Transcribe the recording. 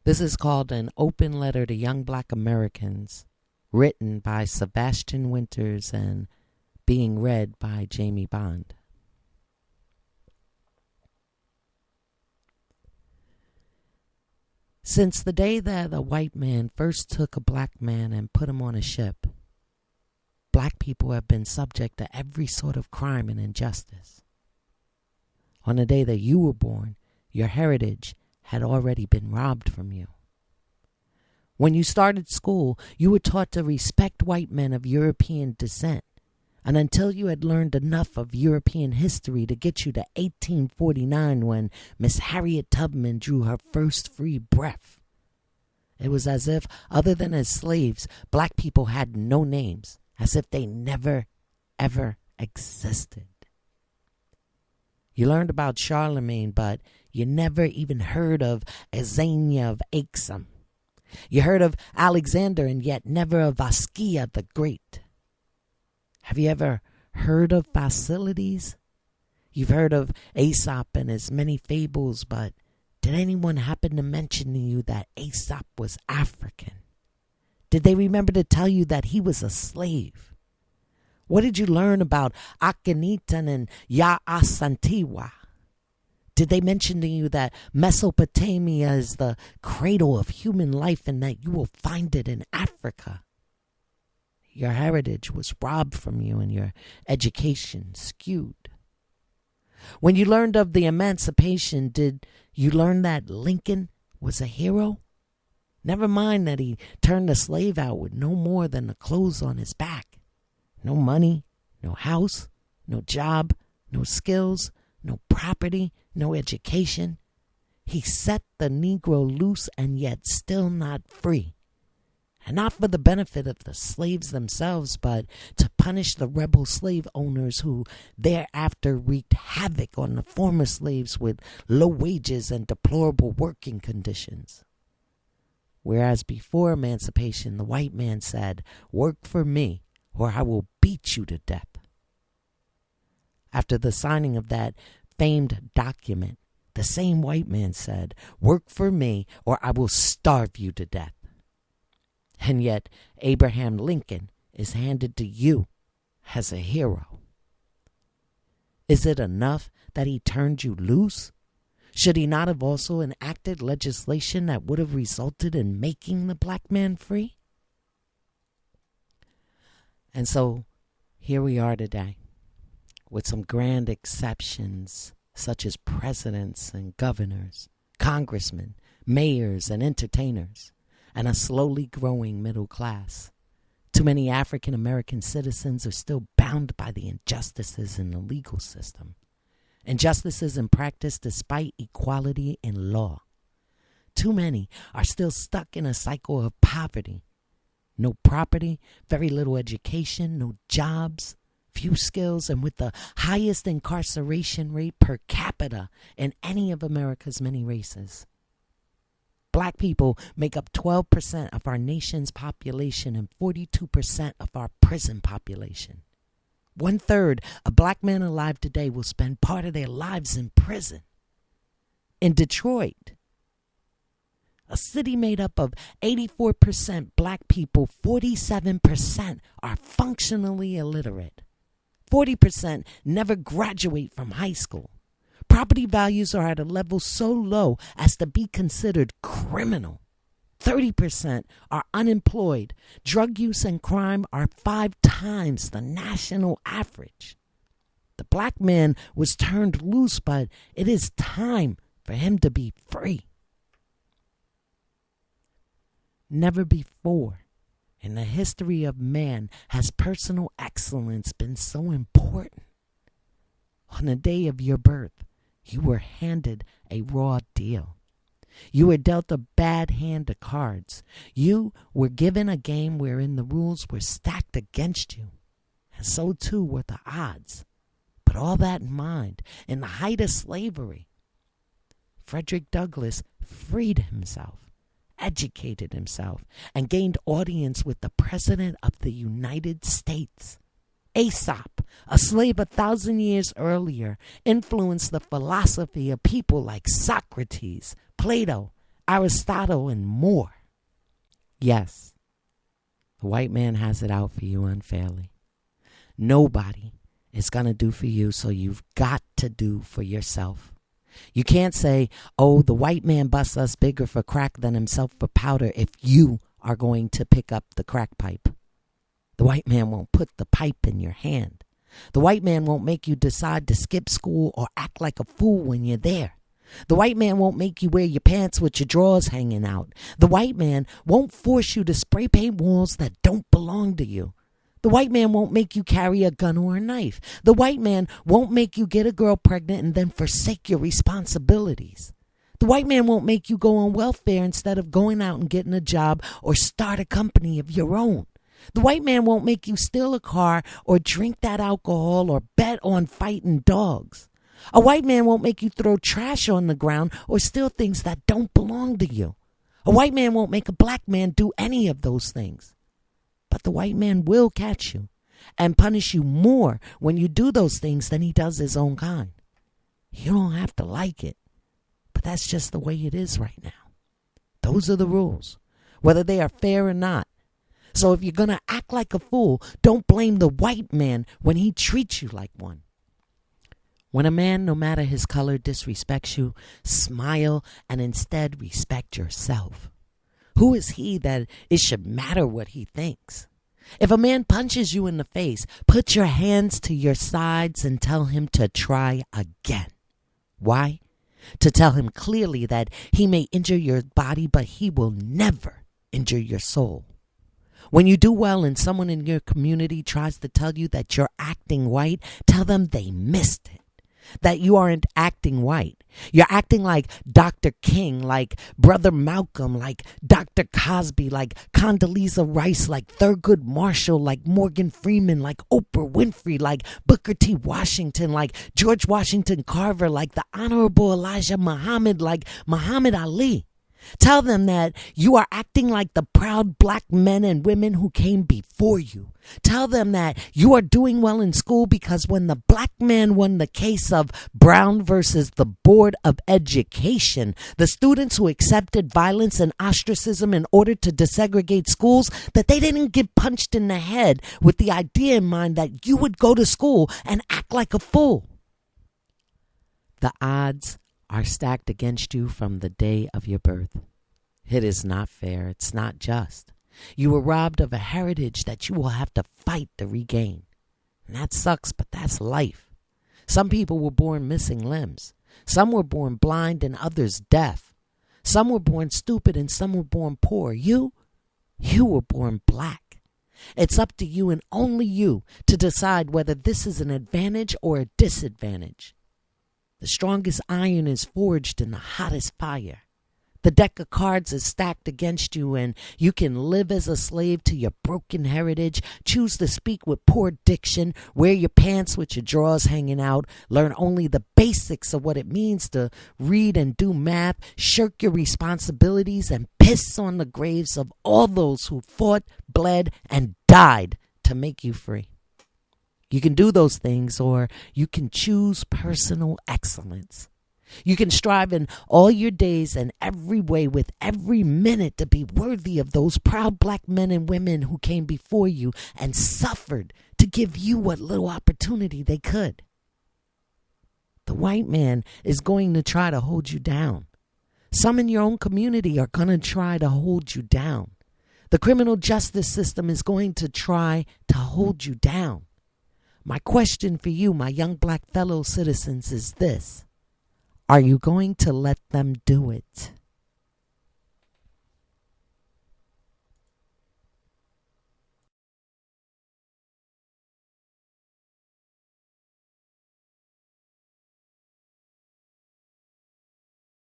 This is called An Open Letter to Young Black Americans, written by Sevastian Winters and being read by Jamie Bond. Since the day that a white man first took a black man and put him on a ship, black people have been subject to every sort of crime and injustice. On the day that you were born, your heritage had already been robbed from you. When you started school, you were taught to respect white men of European descent, and until you had learned enough of European history to get you to 1849 when Miss Harriet Tubman drew her first free breath, it was as if, other than as slaves, black people had no names, as if they never, ever existed. You learned about Charlemagne, but you never even heard of Azania of Axum. You heard of Alexander and yet never of Vaskia the Great. Have you ever heard of Basilides? You've heard of Aesop and his many fables, but did anyone happen to mention to you that Aesop was African? Did they remember to tell you that he was a slave? What did you learn about Akhenaten and Ya'asantiwa? Did they mention to you that Mesopotamia is the cradle of human life and that you will find it in Africa? Your heritage was robbed from you and your education skewed. When you learned of the emancipation, did you learn that Lincoln was a hero? Never mind that he turned a slave out with no more than the clothes on his back. No money, no house, no job, no skills, no property, no education. He set the Negro loose and yet still not free. And not for the benefit of the slaves themselves, but to punish the rebel slave owners who thereafter wreaked havoc on the former slaves with low wages and deplorable working conditions. Whereas before emancipation, the white man said, "Work for me, or I will beat you to death." After the signing of that famed document, the same white man said, "Work for me, or I will starve you to death." And yet Abraham Lincoln is handed to you as a hero. Is it enough that he turned you loose? Should he not have also enacted legislation that would have resulted in making the black man free? And so here we are today, with some grand exceptions, such as presidents and governors, congressmen, mayors, and entertainers, and a slowly growing middle class. Too many African American citizens are still bound by the injustices in the legal system. Injustices in practice despite equality in law. Too many are still stuck in a cycle of poverty. No property, very little education, no jobs, few skills, and with the highest incarceration rate per capita in any of America's many races. Black people make up 12% of our nation's population and 42% of our prison population. 1/3 of black men alive today will spend part of their lives in prison. In Detroit, a city made up of 84% black people, 47% are functionally illiterate. 40% never graduate from high school. Property values are at a level so low as to be considered criminal. 30% are unemployed. Drug use and crime are 5 times the national average. The black man was turned loose, but it is time for him to be free. Never before in the history of man has personal excellence been so important. On the day of your birth, you were handed a raw deal. You were dealt a bad hand of cards. You were given a game wherein the rules were stacked against you, and so too were the odds. But all that in mind, in the height of slavery, Frederick Douglass freed himself, educated himself, and gained audience with the President of the United States. Aesop, a slave 1,000 years earlier, influenced the philosophy of people like Socrates, Plato, Aristotle, and more. Yes, the white man has it out for you unfairly. Nobody is going to do for you, so you've got to do for yourself. You can't say, oh, the white man busts us bigger for crack than himself for powder if you are going to pick up the crack pipe. The white man won't put the pipe in your hand. The white man won't make you decide to skip school or act like a fool when you're there. The white man won't make you wear your pants with your drawers hanging out. The white man won't force you to spray paint walls that don't belong to you. The white man won't make you carry a gun or a knife. The white man won't make you get a girl pregnant and then forsake your responsibilities. The white man won't make you go on welfare instead of going out and getting a job or start a company of your own. The white man won't make you steal a car or drink that alcohol or bet on fighting dogs. A white man won't make you throw trash on the ground or steal things that don't belong to you. A white man won't make a black man do any of those things. But the white man will catch you and punish you more when you do those things than he does his own kind. You don't have to like it, but that's just the way it is right now. Those are the rules, whether they are fair or not. So if you're going to act like a fool, don't blame the white man when he treats you like one. When a man, no matter his color, disrespects you, smile and instead respect yourself. Who is he that it should matter what he thinks? If a man punches you in the face, put your hands to your sides and tell him to try again. Why? To tell him clearly that he may injure your body, but he will never injure your soul. When you do well and someone in your community tries to tell you that you're acting white, tell them they missed it. That you aren't acting white. You're acting like Dr. King, like Brother Malcolm, like Dr. Cosby, like Condoleezza Rice, like Thurgood Marshall, like Morgan Freeman, like Oprah Winfrey, like Booker T. Washington, like George Washington Carver, like the Honorable Elijah Muhammad, like Muhammad Ali. Tell them that you are acting like the proud black men and women who came before you. Tell them that you are doing well in school because when the black man won the case of Brown versus the Board of Education, the students who accepted violence and ostracism in order to desegregate schools, that they didn't get punched in the head with the idea in mind that you would go to school and act like a fool. The odds are stacked against you from the day of your birth. It is not fair. It's not just. You were robbed of a heritage that you will have to fight to regain. And that sucks, but that's life. Some people were born missing limbs. Some were born blind and others deaf. Some were born stupid and some were born poor. You were born black. It's up to you and only you to decide whether this is an advantage or a disadvantage. The strongest iron is forged in the hottest fire. The deck of cards is stacked against you, and you can live as a slave to your broken heritage, choose to speak with poor diction, wear your pants with your drawers hanging out, learn only the basics of what it means to read and do math, shirk your responsibilities, and piss on the graves of all those who fought, bled, and died to make you free. You can do those things, or you can choose personal excellence. You can strive in all your days and every way with every minute to be worthy of those proud black men and women who came before you and suffered to give you what little opportunity they could. The white man is going to try to hold you down. Some in your own community are going to try to hold you down. The criminal justice system is going to try to hold you down. My question for you, my young black fellow citizens, is this. Are you going to let them do it?